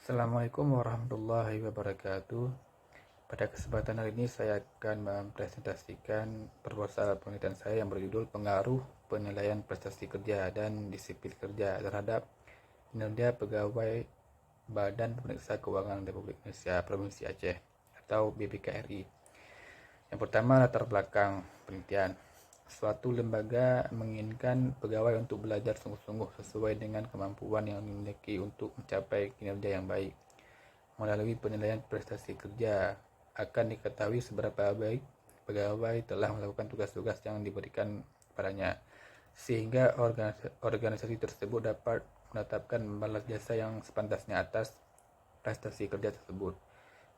Assalamualaikum warahmatullahi wabarakatuh. Pada kesempatan hari ini saya akan mempresentasikan proposal penelitian saya yang berjudul Pengaruh Penilaian Prestasi Kerja dan Disiplin Kerja terhadap kinerja pegawai Badan Pemeriksa Keuangan Republik Indonesia Provinsi Aceh atau BPKRI. Yang pertama, latar belakang penelitian. Suatu lembaga menginginkan pegawai untuk belajar sungguh-sungguh sesuai dengan kemampuan yang dimiliki untuk mencapai kinerja yang baik. Melalui penilaian prestasi kerja, akan diketahui seberapa baik pegawai telah melakukan tugas-tugas yang diberikan padanya, sehingga organisasi tersebut dapat menetapkan balas jasa yang sepantasnya atas prestasi kerja tersebut.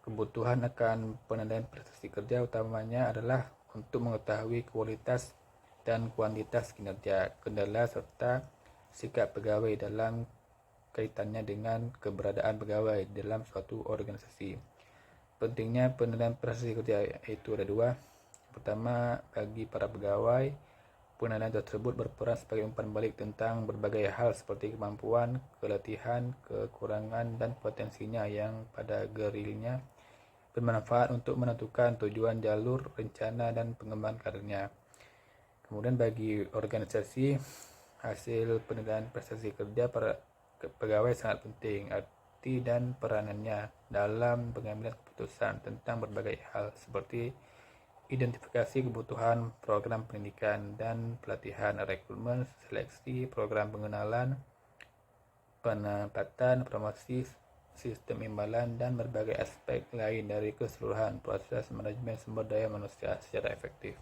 Kebutuhan akan penilaian prestasi kerja utamanya adalah untuk mengetahui kualitas dan kuantitas kinerja, kendala, serta sikap pegawai dalam kaitannya dengan keberadaan pegawai dalam suatu organisasi. Pentingnya penilaian prestasi kerja itu ada dua. Pertama, bagi para pegawai, penilaian tersebut berperan sebagai umpan balik tentang berbagai hal seperti kemampuan, keletihan, kekurangan, dan potensinya yang pada gerilnya bermanfaat untuk menentukan tujuan, jalur, rencana, dan pengembangan karirnya. Kemudian bagi organisasi, hasil penilaian prestasi kerja para pegawai sangat penting. Arti dan peranannya dalam pengambilan keputusan tentang berbagai hal seperti identifikasi kebutuhan program pendidikan dan pelatihan, rekrutmen, seleksi, program pengenalan, penempatan, promosi, sistem imbalan, dan berbagai aspek lain dari keseluruhan proses manajemen sumber daya manusia secara efektif.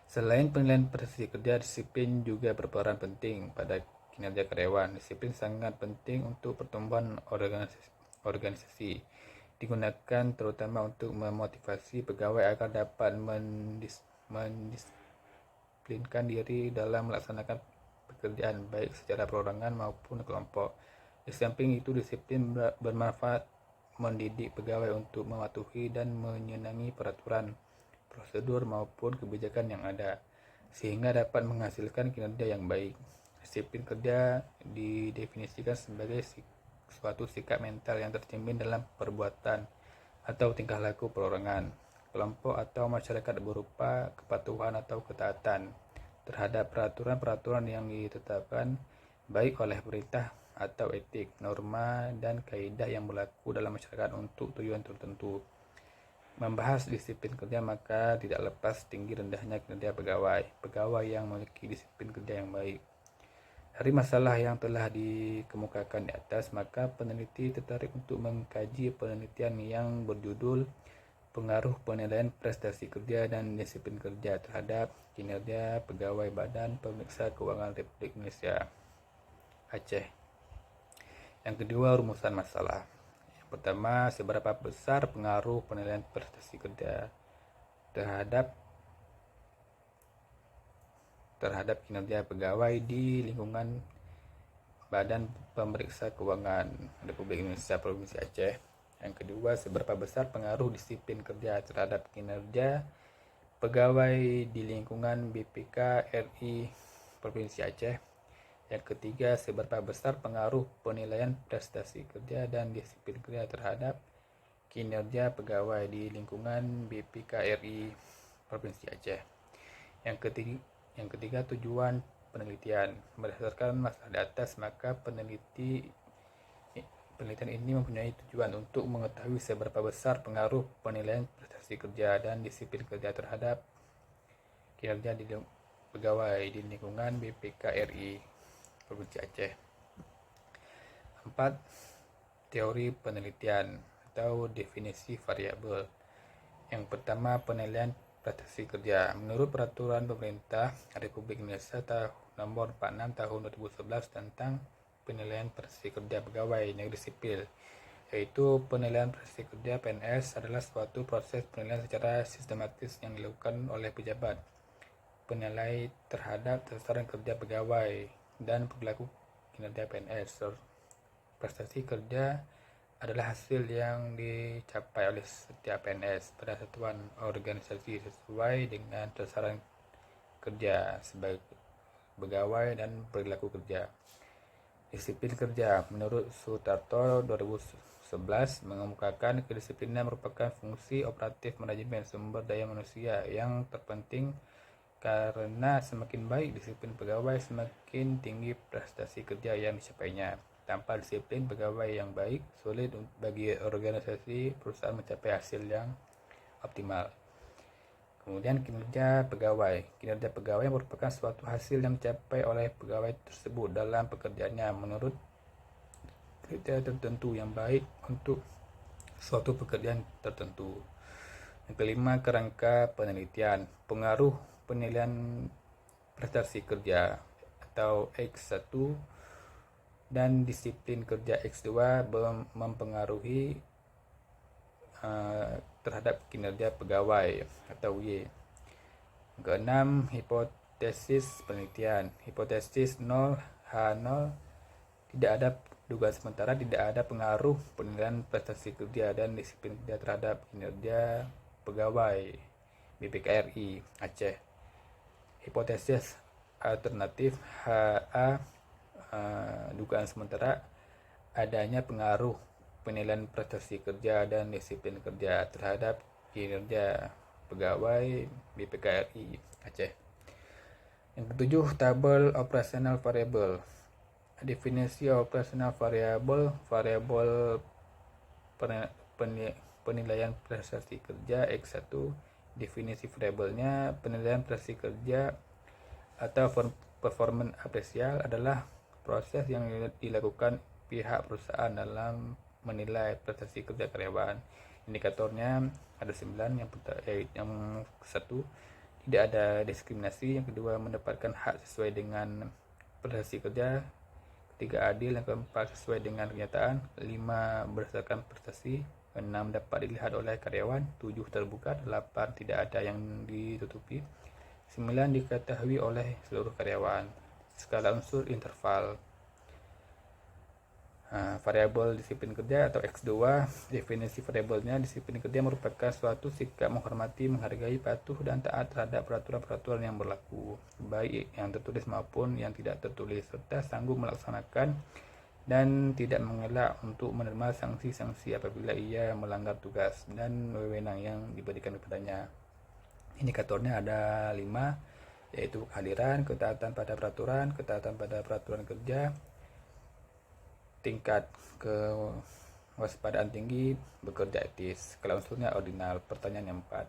Selain penilaian prestasi kerja, disiplin juga berperan penting pada kinerja karyawan. Disiplin sangat penting untuk pertumbuhan organisasi. Digunakan terutama untuk memotivasi pegawai agar dapat mendisiplinkan diri dalam melaksanakan pekerjaan baik secara perorangan maupun kelompok. Di samping itu, disiplin bermanfaat mendidik pegawai untuk mematuhi dan menyenangi peraturan, prosedur maupun kebijakan yang ada, sehingga dapat menghasilkan kinerja yang baik. Disiplin kerja didefinisikan sebagai suatu sikap mental yang tercermin dalam perbuatan atau tingkah laku perorangan, kelompok atau masyarakat berupa kepatuhan atau ketaatan terhadap peraturan-peraturan yang ditetapkan baik oleh perintah atau etik, norma, dan kaidah yang berlaku dalam masyarakat untuk tujuan tertentu. Membahas disiplin kerja, maka tidak lepas tinggi rendahnya kinerja pegawai. Pegawai yang memiliki disiplin kerja yang baik. Dari masalah yang telah dikemukakan di atas, maka peneliti tertarik untuk mengkaji penelitian yang berjudul Pengaruh Penilaian Prestasi Kerja dan Disiplin Kerja terhadap Kinerja Pegawai Badan Pemeriksa Keuangan Republik Indonesia Aceh. Yang kedua, rumusan masalah. Pertama, seberapa besar pengaruh penilaian prestasi kerja terhadap kinerja pegawai di lingkungan Badan Pemeriksa Keuangan Republik Indonesia Provinsi Aceh. Yang kedua, seberapa besar pengaruh disiplin kerja terhadap kinerja pegawai di lingkungan BPK RI Provinsi Aceh. Yang ketiga, seberapa besar pengaruh penilaian prestasi kerja dan disiplin kerja terhadap kinerja pegawai di lingkungan BPKRI Provinsi Aceh. Yang ketiga, tujuan penelitian. Berdasarkan masalah di atas, maka penelitian ini mempunyai tujuan untuk mengetahui seberapa besar pengaruh penilaian prestasi kerja dan disiplin kerja terhadap kinerja pegawai di lingkungan BPKRI Provinsi Aceh. 4. Teori penelitian atau definisi variabel. Yang pertama, penilaian prestasi kerja. Menurut Peraturan Pemerintah Republik Indonesia Nomor 46 Tahun 2011 tentang penilaian prestasi kerja pegawai negeri sipil, yaitu penilaian prestasi kerja PNS adalah suatu proses penilaian secara sistematis yang dilakukan oleh pejabat penilai terhadap sasaran kerja pegawai dan perilaku kinerja PNS. Prestasi kerja adalah hasil yang dicapai oleh setiap PNS pada satuan organisasi sesuai dengan sasaran kerja sebagai pegawai dan perilaku kerja. Disiplin kerja. Menurut Sutarto 2011 mengemukakan kedisiplinan merupakan fungsi operatif manajemen sumber daya manusia yang terpenting karena semakin baik disiplin pegawai, semakin tinggi prestasi kerja yang dicapainya. Tanpa disiplin pegawai yang baik, sulit bagi organisasi perusahaan mencapai hasil yang optimal. Kemudian kinerja pegawai. Kinerja pegawai merupakan suatu hasil yang dicapai oleh pegawai tersebut dalam pekerjaannya menurut kriteria tertentu yang baik untuk suatu pekerjaan tertentu. Yang kelima, kerangka penelitian. Pengaruh penilaian prestasi kerja atau X1 dan disiplin kerja X2 mempengaruhi terhadap kinerja pegawai atau Y. Keenam, hipotesis penelitian. Hipotesis 0 H0, tidak ada dugaan sementara, tidak ada pengaruh penilaian prestasi kerja dan disiplin kerja terhadap kinerja pegawai. BPKRI Aceh. Hipotesis alternatif HA, dugaan sementara, adanya pengaruh penilaian prestasi kerja dan disiplin kerja terhadap kinerja pegawai BPKRI Aceh. Yang ketujuh, tabel operasional variable. Definisi operasional variable, variabel penilaian prestasi kerja X1. Definisi variabelnya, penilaian prestasi kerja atau performance apresial adalah proses yang dilakukan pihak perusahaan dalam menilai prestasi kerja karyawan. Indikatornya ada 9. Yang satu, tidak ada diskriminasi. Yang kedua, mendapatkan hak sesuai dengan prestasi kerja. Ketiga, adil. Yang keempat, sesuai dengan kenyataan. 5, berdasarkan prestasi. 6, dapat dilihat oleh karyawan. 7, terbuka. 8, tidak ada yang ditutupi. 9, diketahui oleh seluruh karyawan. Skala unsur interval. Variabel disiplin kerja atau X2. Definisi variabelnya, disiplin kerja merupakan suatu sikap menghormati, menghargai, patuh, dan taat terhadap peraturan-peraturan yang berlaku, baik yang tertulis maupun yang tidak tertulis, serta sanggup melaksanakan dan tidak mengelak untuk menerima sanksi-sanksi apabila ia melanggar tugas dan wewenang yang diberikan kepadanya. Indikatornya ada 5, yaitu kehadiran, ketaatan pada peraturan kerja, tingkat kewaspadaan tinggi, bekerja etis. Skala unsurnya ordinal. Pertanyaan yang 4.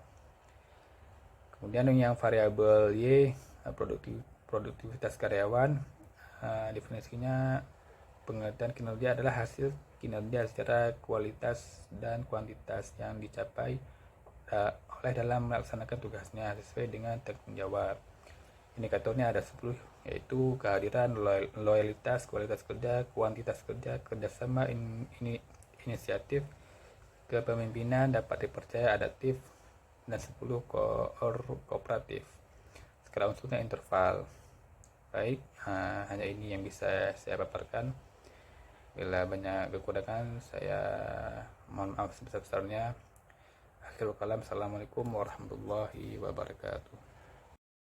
Kemudian yang variabel Y, produktivitas karyawan. Definisinya, pengertian kinerja adalah hasil kinerja secara kualitas dan kuantitas yang dicapai oleh dalam melaksanakan tugasnya sesuai dengan tanggung jawab. Indikatornya ada 10, yaitu kehadiran, loyalitas, kualitas kerja, kuantitas kerja, kerjasama, inisiatif, kepemimpinan, dapat dipercaya, adaptif, dan 10, kooperatif. Skala unsurnya interval. Baik, hanya ini yang bisa saya paparkan. Bila banyak kekurangan, saya mohon maaf sebesar-besarnya. Akhirul kalam, assalamualaikum warahmatullahi wabarakatuh.